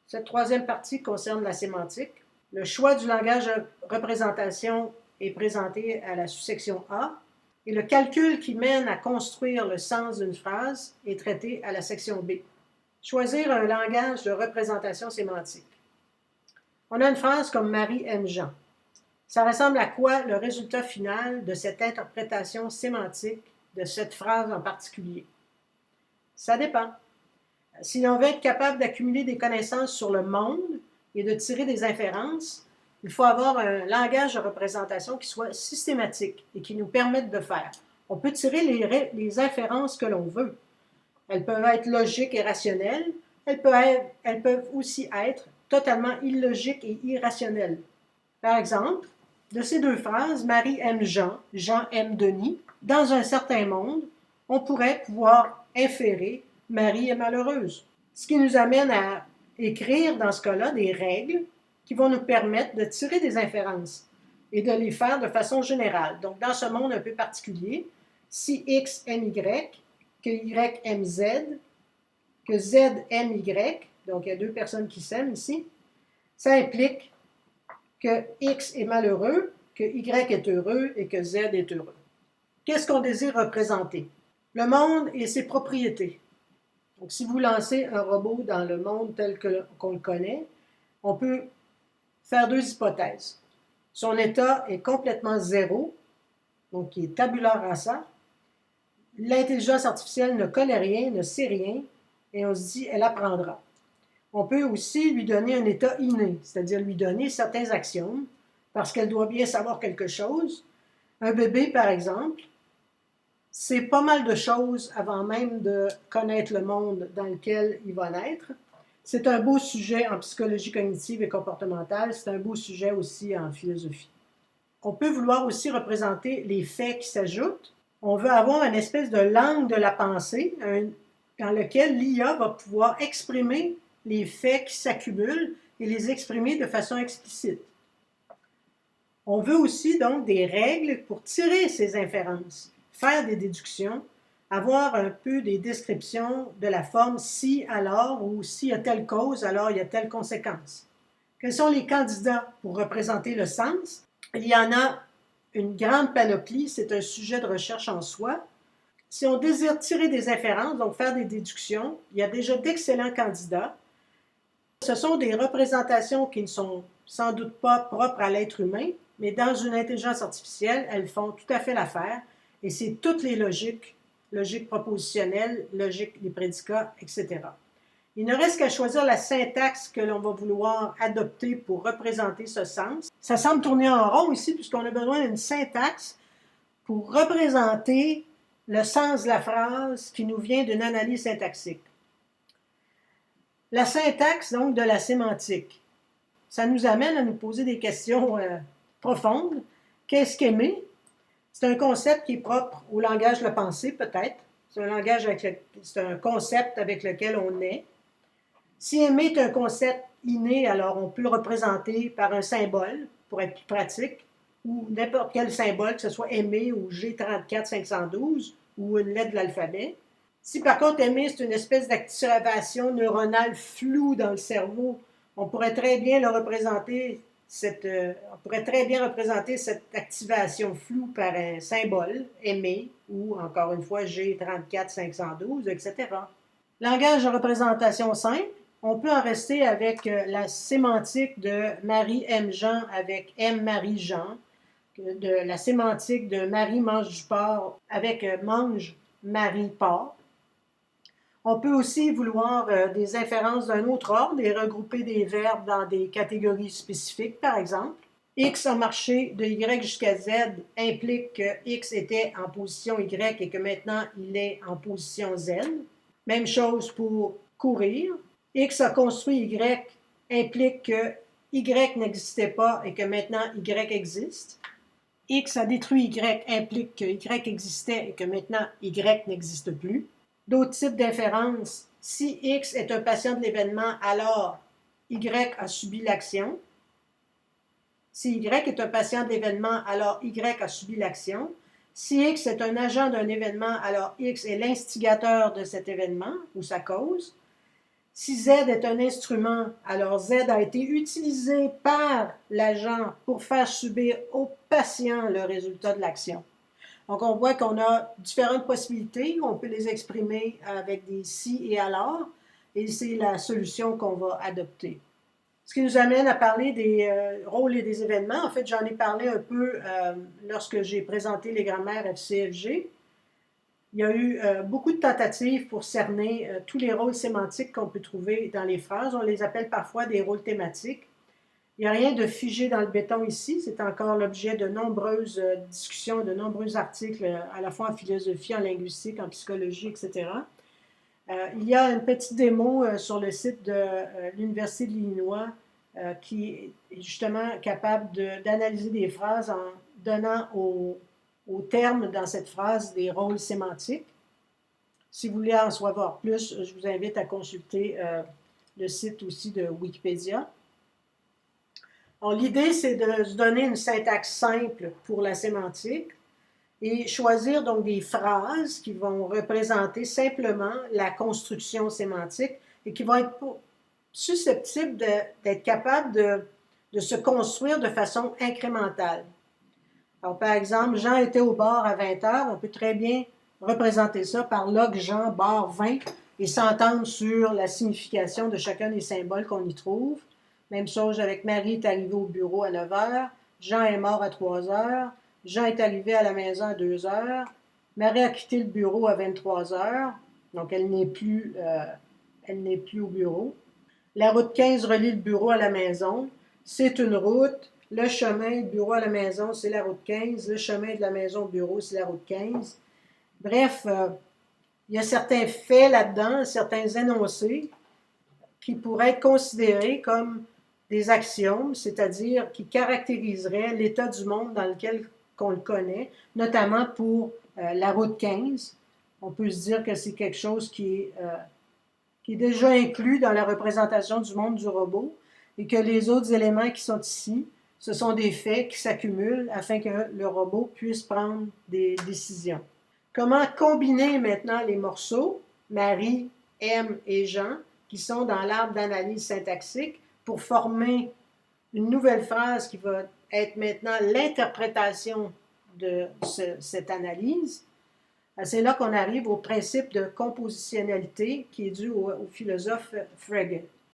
Cette troisième partie concerne la sémantique. Le choix du langage de représentation est présenté à la sous-section A et le calcul qui mène à construire le sens d'une phrase est traité à la section B. Choisir un langage de représentation sémantique. On a une phrase comme Marie aime Jean. Ça ressemble à quoi le résultat final de cette interprétation sémantique de cette phrase en particulier? Ça dépend. Si l'on veut être capable d'accumuler des connaissances sur le monde et de tirer des inférences, il faut avoir un langage de représentation qui soit systématique et qui nous permette de faire. On peut tirer les inférences que l'on veut. Elles peuvent être logiques et rationnelles. Elles peuvent aussi être totalement illogiques et irrationnelles. Par exemple, de ces deux phrases, Marie aime Jean, Jean aime Denis, dans un certain monde, on pourrait pouvoir inférer Marie est malheureuse. Ce qui nous amène à écrire dans ce cas-là des règles qui vont nous permettre de tirer des inférences et de les faire de façon générale. Donc, dans ce monde un peu particulier, si X aime Y, que Y aime Z, que Z aime Y, donc il y a deux personnes qui s'aiment ici, ça implique que X est malheureux, que Y est heureux et que Z est heureux. Qu'est-ce qu'on désire représenter? Le monde et ses propriétés. Donc, si vous lancez un robot dans le monde tel qu'on le connaît, on peut faire deux hypothèses. Son état est complètement zéro, donc il est tabula rasa. L'intelligence artificielle ne connaît rien, ne sait rien, et on se dit, elle apprendra. On peut aussi lui donner un état inné, c'est-à-dire lui donner certains axiomes, parce qu'elle doit bien savoir quelque chose. Un bébé, par exemple, c'est pas mal de choses avant même de connaître le monde dans lequel il va naître. C'est un beau sujet en psychologie cognitive et comportementale, c'est un beau sujet aussi en philosophie. On peut vouloir aussi représenter les faits qui s'ajoutent. On veut avoir une espèce de langue de la pensée dans lequel l'IA va pouvoir exprimer les faits qui s'accumulent et les exprimer de façon explicite. On veut aussi donc des règles pour tirer ces inférences, faire des déductions, avoir un peu des descriptions de la forme si, alors, ou s'il y a telle cause, alors il y a telle conséquence. Quels sont les candidats pour représenter le sens? Il y en a une grande panoplie, c'est un sujet de recherche en soi. Si on désire tirer des inférences, donc faire des déductions, il y a déjà d'excellents candidats. Ce sont des représentations qui ne sont sans doute pas propres à l'être humain, mais dans une intelligence artificielle, elles font tout à fait l'affaire. Et c'est toutes les logiques, logique propositionnelle, logique des prédicats, etc. Il ne reste qu'à choisir la syntaxe que l'on va vouloir adopter pour représenter ce sens. Ça semble tourner en rond ici, puisqu'on a besoin d'une syntaxe pour représenter le sens de la phrase qui nous vient d'une analyse syntaxique. La syntaxe, donc, de la sémantique. Ça nous amène à nous poser des questions profondes. Qu'est-ce qu'aimer? C'est un concept qui est propre au langage de la pensée, peut-être. C'est un concept avec lequel on est. Si aimer est un concept inné, alors on peut le représenter par un symbole, pour être plus pratique, ou n'importe quel symbole, que ce soit aimer ou G34512, ou une lettre de l'alphabet. Si par contre aimer, c'est une espèce d'activation neuronale floue dans le cerveau, on pourrait très bien représenter cette activation floue par un symbole, aimer, ou encore une fois G34512, etc. Langage de représentation simple, on peut en rester avec la sémantique de Marie aime Jean avec aime Marie Jean, de la sémantique de Marie mange du porc avec mange Marie porc. On peut aussi vouloir des inférences d'un autre ordre et regrouper des verbes dans des catégories spécifiques, par exemple. X a marché de Y jusqu'à Z implique que X était en position Y et que maintenant il est en position Z. Même chose pour courir. X a construit Y implique que Y n'existait pas et que maintenant Y existe. X a détruit Y implique que Y existait et que maintenant Y n'existe plus. D'autres types d'inférences, si X est un patient de l'événement, alors Y a subi l'action. Si Y est un patient de l'événement, alors Y a subi l'action. Si X est un agent d'un événement, alors X est l'instigateur de cet événement ou sa cause. Si Z est un instrument, alors Z a été utilisé par l'agent pour faire subir au patient le résultat de l'action. Donc, on voit qu'on a différentes possibilités. On peut les exprimer avec des si et alors, et c'est la solution qu'on va adopter. Ce qui nous amène à parler des rôles et des événements. En fait, j'en ai parlé un peu lorsque j'ai présenté les grammaires FCFG. Il y a eu beaucoup de tentatives pour cerner tous les rôles sémantiques qu'on peut trouver dans les phrases. On les appelle parfois des rôles thématiques. Il n'y a rien de figé dans le béton ici. C'est encore l'objet de nombreuses discussions, de nombreux articles, à la fois en philosophie, en linguistique, en psychologie, etc. Il y a une petite démo sur le site de l'Université de l'Illinois qui est justement capable d'analyser des phrases en donnant aux termes dans cette phrase des rôles sémantiques. Si vous voulez en savoir plus, je vous invite à consulter le site aussi de Wikipédia. L'idée, c'est de se donner une syntaxe simple pour la sémantique et choisir donc des phrases qui vont représenter simplement la construction sémantique et qui vont être susceptibles d'être capables de se construire de façon incrémentale. Alors, par exemple, Jean était au bar à 20 heures. On peut très bien représenter ça par log Jean, bar 20 et s'entendre sur la signification de chacun des symboles qu'on y trouve. Même chose avec Marie est arrivée au bureau à 9 heures. Jean est mort à 3 heures. Jean est arrivé à la maison à 2 heures. Marie a quitté le bureau à 23 heures. Donc, elle n'est plus au bureau. La route 15 relie le bureau à la maison. C'est une route. Le chemin du bureau à la maison, c'est la route 15. Le chemin de la maison au bureau, c'est la route 15. Bref, il y a certains faits là-dedans, certains énoncés qui pourraient être considérés comme des axiomes, c'est-à-dire qui caractériseraient l'état du monde dans lequel on le connaît, notamment pour la route 15. On peut se dire que c'est quelque chose qui est déjà inclus dans la représentation du monde du robot et que les autres éléments qui sont ici, ce sont des faits qui s'accumulent afin que le robot puisse prendre des décisions. Comment combiner maintenant les morceaux, Marie, M et Jean, qui sont dans l'arbre d'analyse syntaxique, pour former une nouvelle phrase qui va être maintenant l'interprétation de cette analyse? C'est là qu'on arrive au principe de compositionnalité qui est dû au philosophe Frege.